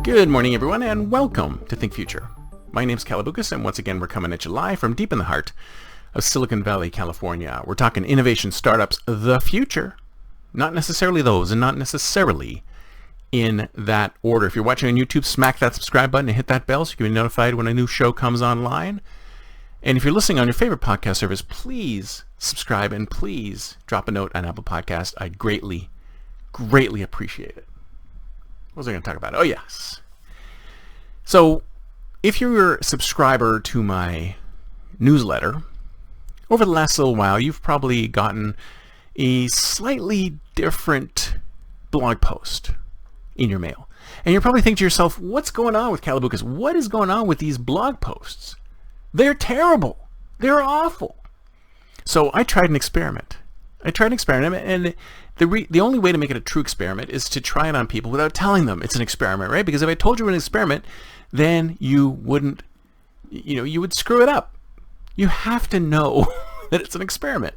Good morning, everyone, and welcome to Think Future. My name's Calabucas, and once again, we're coming at you live from deep in the heart of Silicon Valley, California. We're talking innovation startups, the future, not necessarily those, and not necessarily in that order. If you're watching on YouTube, smack that subscribe button and hit that bell so you can be notified when a new show comes online. And if you're listening on your favorite podcast service, please subscribe and please drop a note on Apple Podcast. I'd greatly appreciate it. What was I going to talk about? Oh, yes. So, if you're a subscriber to my newsletter, over the last little while, you've probably gotten a slightly different blog post in your mail. And you're probably thinking to yourself, what's going on with Calabucas? What is going on with these blog posts? They're terrible. They're awful. So I tried an experiment. And the only way to make it a true experiment is to try it on people without telling them it's an experiment, right? Because if I told you an experiment, then you would screw it up. You have to know that it's an experiment.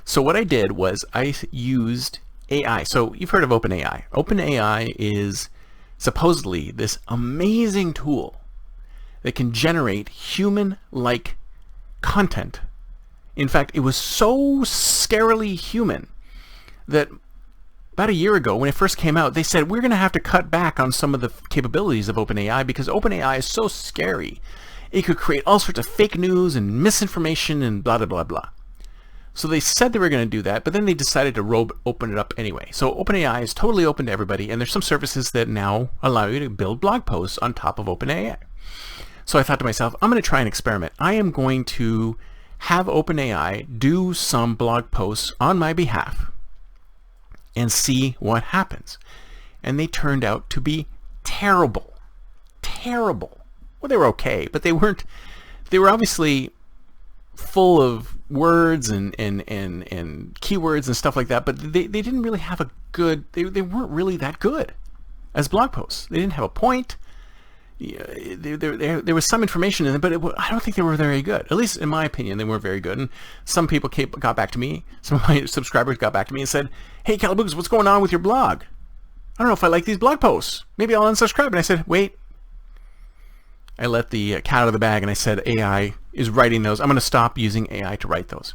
So what I did was I used AI. So you've heard of OpenAI. OpenAI is supposedly this amazing tool that can generate human-like content. In fact, it was so scarily human that about a year ago when it first came out, they said, we're going to have to cut back on some of the capabilities of OpenAI because OpenAI is so scary. It could create all sorts of fake news and misinformation and blah, blah, blah, blah. So they said they were going to do that, but then they decided to open it up anyway. So OpenAI is totally open to everybody, and there's some services that now allow you to build blog posts on top of OpenAI. So I thought to myself, I'm going to try an experiment. I am going to have OpenAI do some blog posts on my behalf and see what happens. And they turned out to be terrible. Terrible. Well, they were okay, but they weren't. They were obviously full of words and keywords and stuff like that, but they didn't really have a good, they weren't really that good as blog posts. They didn't have a point. There was some information in them, but I don't think they were very good. At least in my opinion, they weren't very good. And some people got back to me. Some of my subscribers got back to me and said, "Hey, Calabucas, what's going on with your blog? I don't know if I like these blog posts. Maybe I'll unsubscribe." And I said, "Wait." I let the cat out of the bag and I said, AI is writing those. I'm going to stop using AI to write those.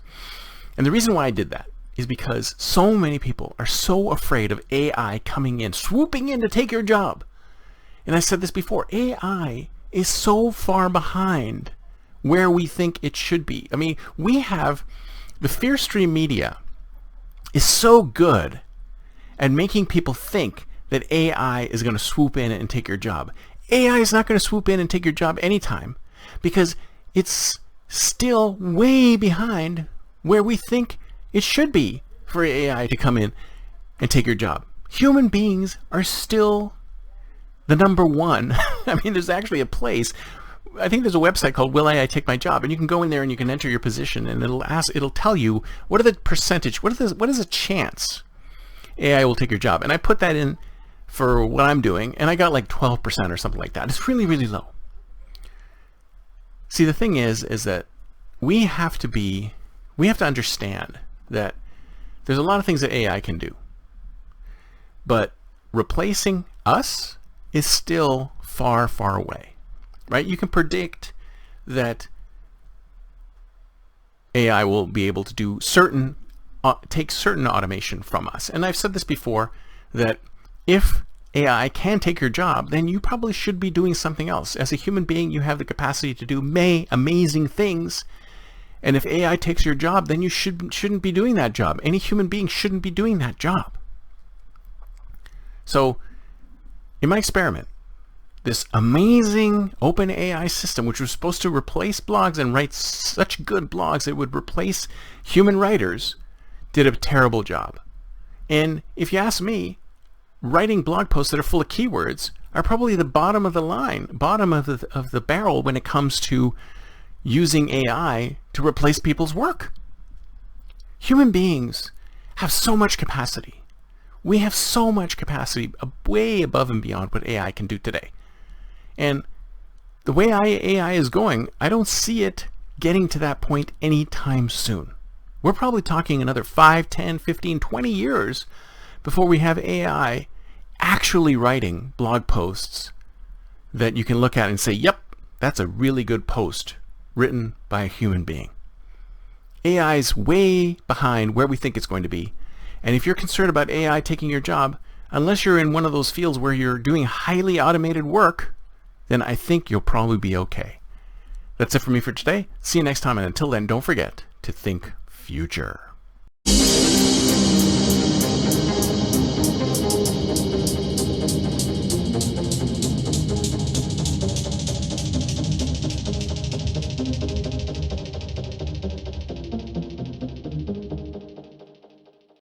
And the reason why I did that is because so many people are so afraid of AI coming in, swooping in to take your job. And I said this before, AI is so far behind where we think it should be. I mean, we have the Fearstream media is so good at making people think that AI is going to swoop in and take your job. AI is not going to swoop in and take your job anytime because it's still way behind where we think it should be for AI to come in and take your job. Human beings are still the number one. I mean, there's actually a place. I think there's a website called Will AI Take My Job? And you can go in there and you can enter your position and it'll tell you what are the percentage, what is a chance AI will take your job. And I put that in for what I'm doing and I got like 12% or something like that. It's really, really low. See, the thing is that we have to understand that there's a lot of things that AI can do. But replacing us is still far, far away, right? You can predict that AI will be able to do take certain automation from us. And I've said this before, that if AI can take your job, then you probably should be doing something else. As a human being, you have the capacity to do amazing things. And if AI takes your job, then you shouldn't be doing that job. Any human being shouldn't be doing that job. So, in my experiment, this amazing OpenAI system, which was supposed to replace blogs and write such good blogs it would replace human writers, did a terrible job. And if you ask me, writing blog posts that are full of keywords are probably the bottom of the line, bottom of the barrel when it comes to using AI to replace people's work. Human beings have so much capacity. We have so much capacity, way above and beyond what AI can do today. And the way AI is going, I don't see it getting to that point anytime soon. We're probably talking another 5, 10, 15, 20 years before we have AI actually writing blog posts that you can look at and say, yep, that's a really good post written by a human being. AI is way behind where we think it's going to be. And if you're concerned about AI taking your job, unless you're in one of those fields where you're doing highly automated work, then I think you'll probably be okay. That's it for me for today. See you next time, and until then, don't forget to think future.